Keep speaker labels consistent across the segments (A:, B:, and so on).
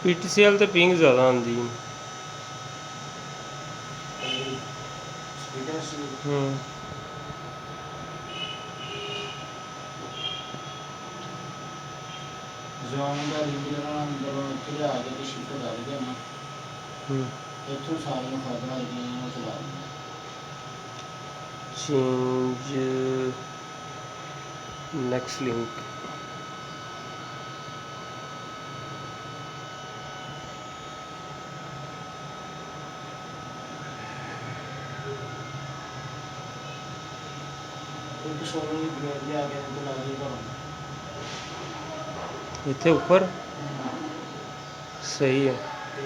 A: PTCL ਤੇ ਪਿੰਗ ਜ਼ਿਆਦਾ ਆਉਂਦੀ ਹੈ।
B: ਜ਼ੋਨ ਦਾ ਰਿਵੀਜ਼ਨ ਅੰਦਰ ਇੱਥੇ ਲਿਆ ਕੇ ਤੇ ਸ਼ਿਫਟ ਕਰ ਦੇਣਾ ਇੱਥੋਂ ਸਾਰੇ ਨੂੰ ਖਬਰਾਂ ਆਈਆਂ ਉਹ ਚਲਾ ਦੇਣਾ
A: ਚੇਂਜ ਨੈਕਸਟ ਲਿੰਕ
B: ਇੱਕ ਸੋਲਰ ਦੀ ਗ੍ਰੇਡ ਲਿਆ ਕੇ ਤੇ ਲਾ ਦੇ ਘਰੋਂ
A: ਇੱਥੇ ਉੱਪਰ ਸਹੀ ਹੈ।
B: ਤੇ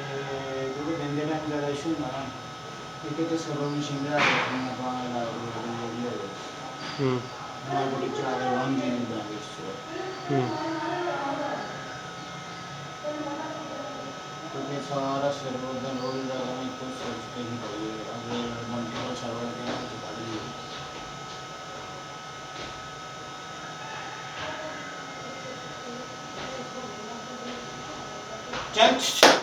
B: ਕਿਉਂਕਿ ਦਿਨ ਦੇ ਟਾਈਮ ਜ਼ਿਆਦਾ ਇਸ਼ੂ ਹੁੰਦਾ ਨਾ ਇੱਕ ਤਾਂ ਸੋਲਰ ਮਸ਼ੀਨ ਲਿਆ ਕੇ ਆਪਣਾ ਆਪਾਂ ਲਾ ਕੇ ਨਾਲ ਬੜੀ ਚਲਾ ਕੇ 1 GB ਬੈਂਡ क्योंकि सारा सर्वर का लोड लगा नहीं तो सोचते ही पड़ेगा अगर मल्टीपल सर्वर के हैं तो चल